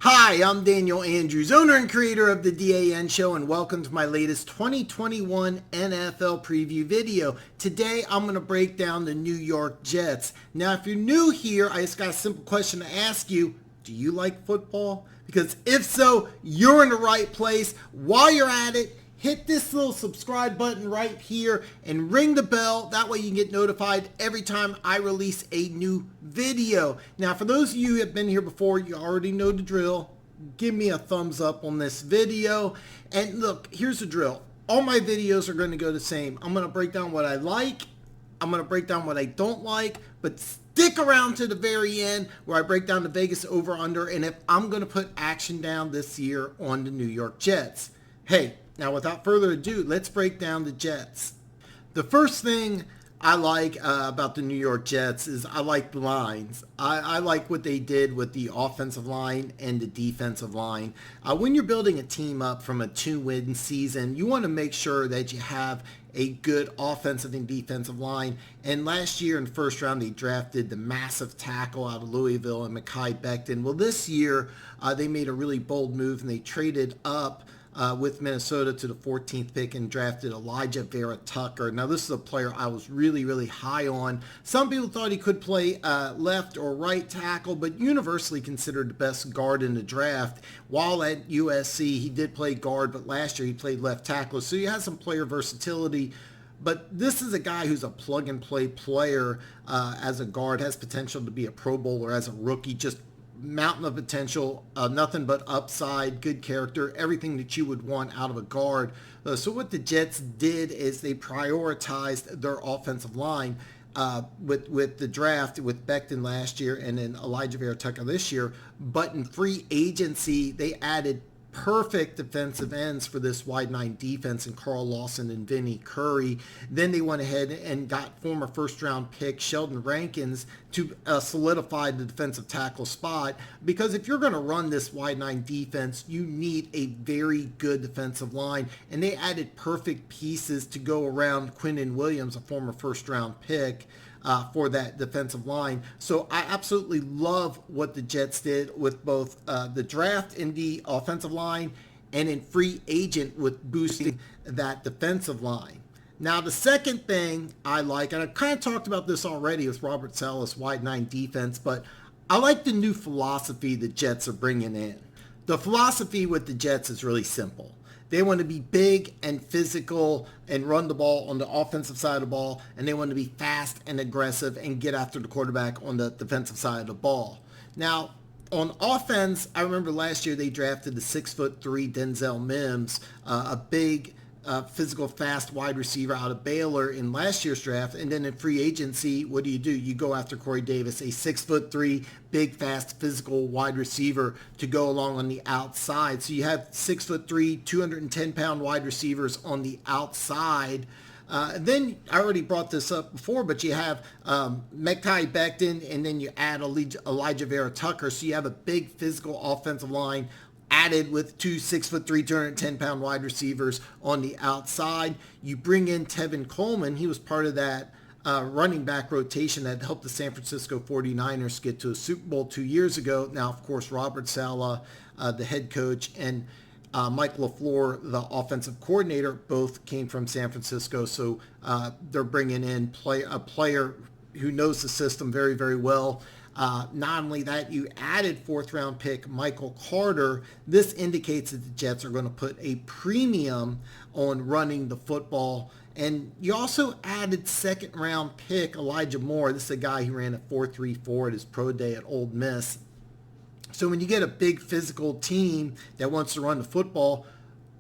Hi, I'm Daniel Andrews, owner and creator of the DAN Show, and welcome to my latest 2021 NFL preview video. Today, I'm going to break down the New York Jets. Now, if you're new here, I just got a simple question to ask you. Do you like football? Because if so, you're in the right place. While you're at it, hit this little subscribe button right here and ring the bell. That way you can get notified every time I release a new video. Now, for those of you who have been here before, you already know the drill. Give me a thumbs up on this video. And look, here's the drill. All my videos are going to go the same. I'm going to break down what I like. I'm going to break down what I don't like. But stick around to the very end where I break down the Vegas over-under and if I'm going to put action down this year on the New York Jets. Hey, now, without further ado, let's break down the Jets. The first thing I like about the New York Jets is I like the lines. I like what they did with the offensive line and the defensive line. When you're building a team up from a 2-win season, you want to make sure that you have a good offensive and defensive line. And last year in the first round, they drafted the massive tackle out of Louisville and Mekhi Becton. Well, this year, they made a really bold move and they traded up with Minnesota to the 14th pick and drafted Elijah Vera Tucker. Now, this is a player I was really high on. Some people thought he could play left or right tackle, but universally considered the best guard in the draft. While at USC, he did play guard, but last year he played left tackle. So he has some player versatility. But this is a guy who's a plug-and-play player as a guard, has potential to be a Pro Bowler as a rookie, just mountain of potential, nothing but upside, good character, everything that you would want out of a guard. So what the Jets did is they prioritized their offensive line with the draft with Becton last year and then Elijah Vera Tucker this year. But in free agency, they added perfect defensive ends for this wide 9 defense in Carl Lawson and Vinny Curry. Then they went ahead and got former first-round pick Sheldon Rankins to solidify the defensive tackle spot, because if you're going to run this wide 9 defense, you need a very good defensive line, and they added perfect pieces to go around Quinnen Williams, a former first-round pick, for that defensive line. So I absolutely love what the Jets did with both the draft in the offensive line and in free agent with boosting that defensive line. Now, the second thing I like, and I kind of talked about this already with Robert Saleh's wide 9 defense, but I like the new philosophy the Jets are bringing in. The philosophy with the Jets is really simple. They want to be big and physical and run the ball on the offensive side of the ball, and they want to be fast and aggressive and get after the quarterback on the defensive side of the ball. Now, on offense, I remember last year they drafted the 6'3" Denzel Mims, a big physical, fast wide receiver out of Baylor in last year's draft. And then in free agency, what do? You go after Corey Davis, a 6'3", big, fast, physical wide receiver to go along on the outside. So you have 6'3", 210-pound wide receivers on the outside. Then I already brought this up before, but you have Mekhi Becton, and then you add Elijah Vera Tucker. So you have a big physical offensive line added with 2 6'3", 210-pound wide receivers on the outside. You bring in Tevin Coleman. He was part of that running back rotation that helped the San Francisco 49ers get to a Super Bowl 2 years ago. Now, of course, Robert Saleh, the head coach, and Mike LaFleur, the offensive coordinator, both came from San Francisco. So they're bringing in a player who knows the system very well. Not only that, you added 4th-round pick Michael Carter. This indicates that the Jets are going to put a premium on running the football. And you also added 2nd-round pick Elijah Moore. This is a guy who ran a 4.34 at his pro day at Ole Miss. So when you get a big physical team that wants to run the football,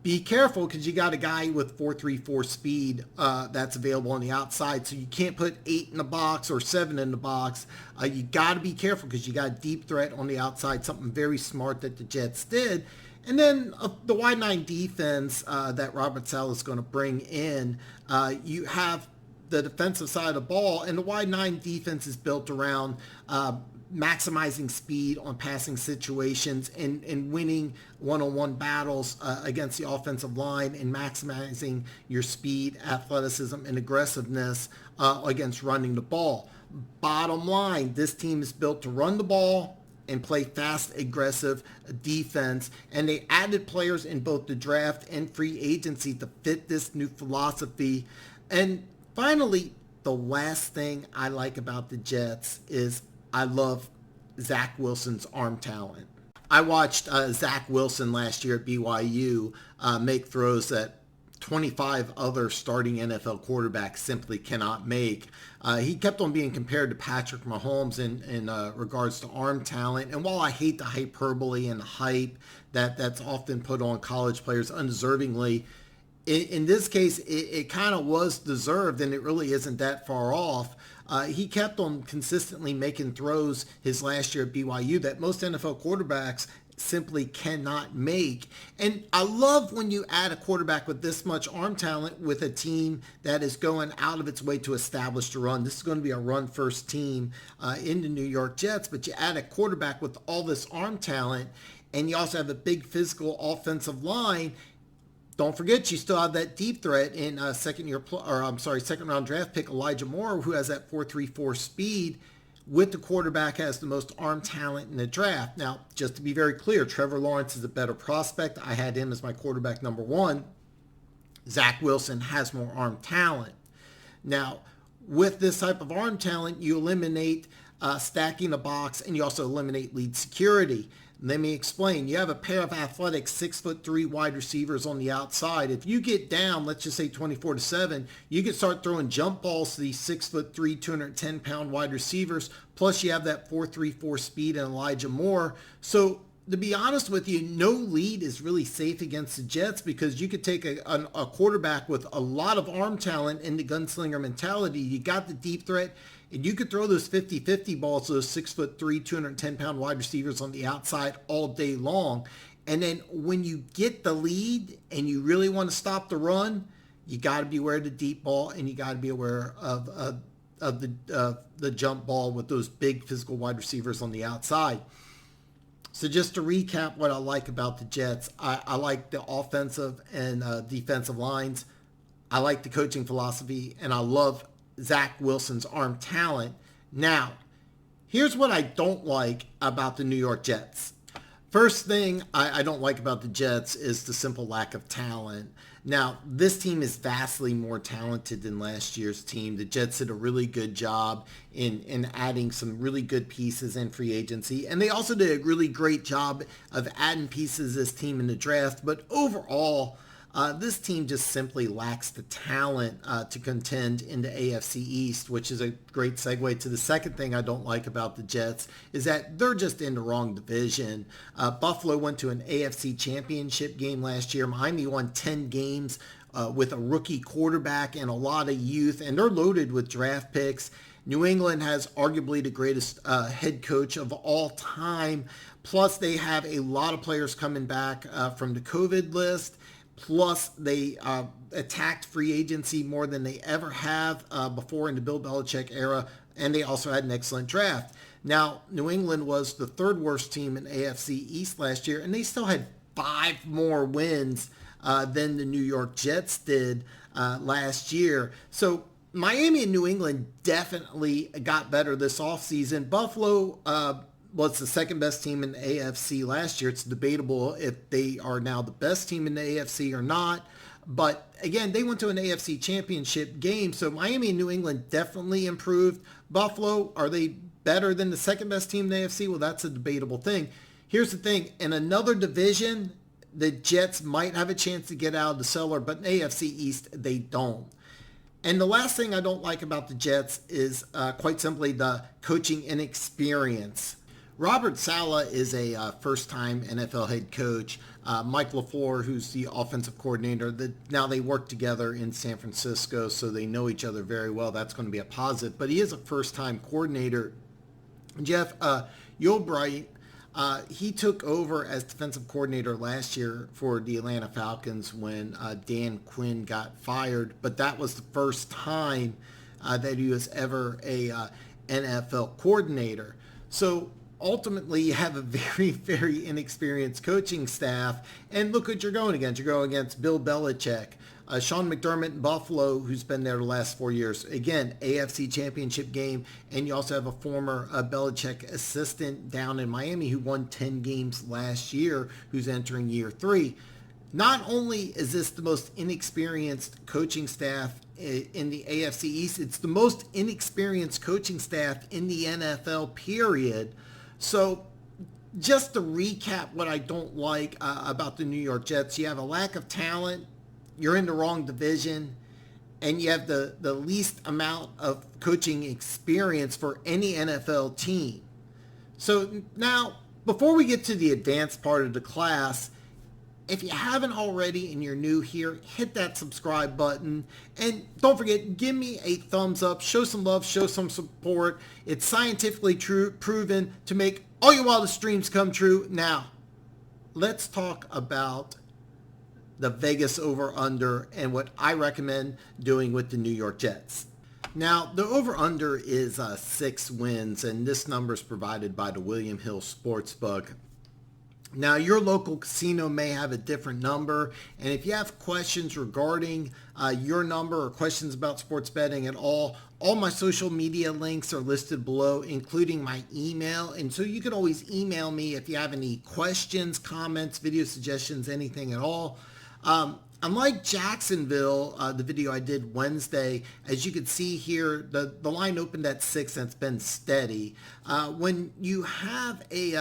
be careful, because you got a guy with 4.34 speed that's available on the outside. So you can't put 8 in the box or 7 in the box. You got to be careful because you got a deep threat on the outside, something very smart that the Jets did. And then the wide 9 defense that Robert Saleh is going to bring in, you have the defensive side of the ball, and the wide 9 defense is built around maximizing speed on passing situations and winning one-on-one battles against the offensive line and maximizing your speed, athleticism, and aggressiveness against running the ball. Bottom line, this team is built to run the ball and play fast, aggressive defense. And they added players in both the draft and free agency to fit this new philosophy. And finally, the last thing I like about the Jets is I love Zach Wilson's arm talent. I watched Zach Wilson last year at BYU make throws that 25 other starting NFL quarterbacks simply cannot make. He kept on being compared to Patrick Mahomes in regards to arm talent. And while I hate the hyperbole and the hype that's often put on college players undeservingly, in this case, it kind of was deserved, and it really isn't that far off. He kept on consistently making throws his last year at BYU that most NFL quarterbacks simply cannot make. And I love when you add a quarterback with this much arm talent with a team that is going out of its way to establish the run. This is going to be a run-first team in the New York Jets, but you add a quarterback with all this arm talent, and you also have a big physical offensive line. Don't forget, you still have that deep threat in second round draft pick Elijah Moore, who has that 4.34 speed. With the quarterback has the most arm talent in the draft. Now, just to be very clear, Trevor Lawrence is a better prospect. I had him as my quarterback number one. Zach Wilson has more arm talent. Now, with this type of arm talent, you eliminate stacking the box, and you also eliminate lead security. Let me explain. You have a pair of athletic 6'3" wide receivers on the outside. If you get down, let's just say 24-7, you can start throwing jump balls to these 6'3", 210-pound wide receivers. Plus, you have that 4.34 speed and Elijah Moore. So, to be honest with you, no lead is really safe against the Jets because you could take a quarterback with a lot of arm talent in the gunslinger mentality. You got the deep threat, and you could throw those 50-50 balls to those 6'3", 210-pound wide receivers on the outside all day long. And then when you get the lead and you really want to stop the run, you got to be aware of the deep ball, and you got to be aware of the jump ball with those big physical wide receivers on the outside. So just to recap what I like about the Jets, I like the offensive and defensive lines. I like the coaching philosophy, and I love Zach Wilson's arm talent. Now, here's what I don't like about the New York Jets. First thing I don't like about the Jets is the simple lack of talent. Now, this team is vastly more talented than last year's team. The Jets did a really good job in adding some really good pieces in free agency. And they also did a really great job of adding pieces to this team in the draft. But overall, this team just simply lacks the talent to contend in the AFC East, which is a great segue to the second thing I don't like about the Jets, is that they're just in the wrong division. Buffalo went to an AFC championship game last year. Miami won 10 games with a rookie quarterback and a lot of youth, and they're loaded with draft picks. New England has arguably the greatest head coach of all time. Plus, they have a lot of players coming back from the COVID list. Plus, they attacked free agency more than they ever have before in the Bill Belichick era, and they also had an excellent draft. Now, New England was the third worst team in AFC East last year, and they still had 5 more wins than the New York Jets did last year. So Miami and New England definitely got better this offseason. Buffalo was the second best team in the AFC last year. It's debatable if they are now the best team in the AFC or not. But again, they went to an AFC championship game. So Miami and New England definitely improved. Buffalo, are they better than the second best team in the AFC? Well, that's a debatable thing. Here's the thing. In another division, the Jets might have a chance to get out of the cellar, but in AFC East, they don't. And the last thing I don't like about the Jets is quite simply the coaching inexperience. Robert Saleh is a first-time NFL head coach. Mike LaFleur, who's the offensive coordinator, now they work together in San Francisco, so they know each other very well. That's going to be a positive. But he is a first-time coordinator. Jeff Ulbrich, he took over as defensive coordinator last year for the Atlanta Falcons when Dan Quinn got fired. But that was the first time that he was ever a NFL coordinator. So ultimately, you have a very, very inexperienced coaching staff. And look what you're going against. You're going against Bill Belichick, Sean McDermott in Buffalo, who's been there the last 4 years. Again, AFC Championship game. And you also have a former Belichick assistant down in Miami who won 10 games last year, who's entering year 3. Not only is this the most inexperienced coaching staff in the AFC East, it's the most inexperienced coaching staff in the NFL, period. So just to recap what I don't like about the New York Jets, you have a lack of talent, you're in the wrong division, and you have the least amount of coaching experience for any NFL team. So now, before we get to the advanced part of the class, if you haven't already and you're new here, hit that subscribe button. And don't forget, give me a thumbs up, show some love, show some support. It's scientifically proven to make all your wildest dreams come true. Now, let's talk about the Vegas over-under and what I recommend doing with the New York Jets. Now, the over-under is 6 wins, and this number is provided by the William Hill Sportsbook. Now, your local casino may have a different number, and if you have questions regarding your number or questions about sports betting at all my social media links are listed below, including my email. And so you can always email me if you have any questions, comments, video suggestions, anything at all. Unlike Jacksonville, the video I did Wednesday, as you can see here, the line opened at 6 and it's been steady. When you have a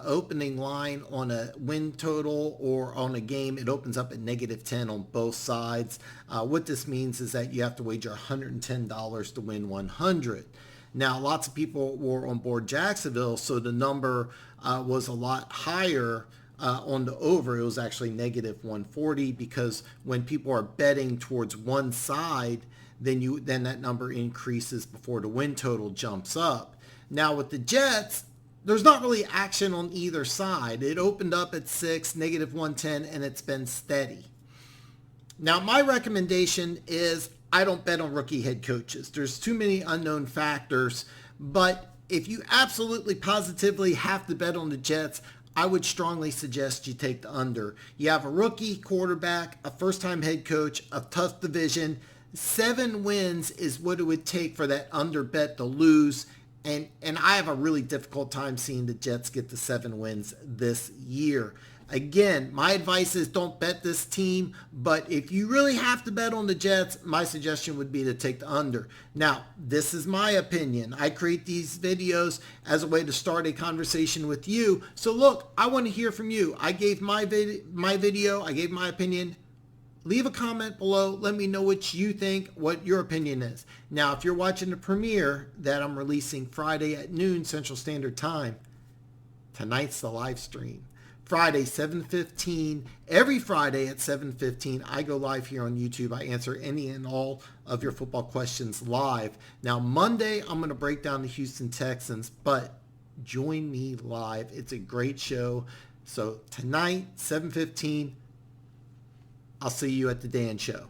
opening line on a win total or on a game, it opens up at -10 on both sides. What this means is that you have to wager $110 to win 100. Now, lots of people were on board Jacksonville, so the number was a lot higher. On the over, it was actually -140, because when people are betting towards one side, then that number increases before the win total jumps up. Now with the Jets, there's not really action on either side. It opened up at 6, -110, and it's been steady. Now my recommendation is I don't bet on rookie head coaches. There's too many unknown factors, but if you absolutely positively have to bet on the Jets, I would strongly suggest you take the under. You have a rookie quarterback, a first-time head coach, a tough division. 7 wins is what it would take for that under bet to lose. And I have a really difficult time seeing the Jets get to 7 wins this year. Again, my advice is don't bet this team, but if you really have to bet on the Jets, my suggestion would be to take the under. Now, this is my opinion. I create these videos as a way to start a conversation with you. So look, I want to hear from you. I gave my video, I gave my opinion. Leave a comment below. Let me know what you think, what your opinion is. Now, if you're watching the premiere that I'm releasing Friday at noon Central Standard Time, tonight's the live stream. Friday, 7:15. Every Friday at 7:15, I go live here on YouTube. I answer any and all of your football questions live. Now, Monday, I'm going to break down the Houston Texans, but join me live. It's a great show. So tonight, 7:15, I'll see you at the Dan Show.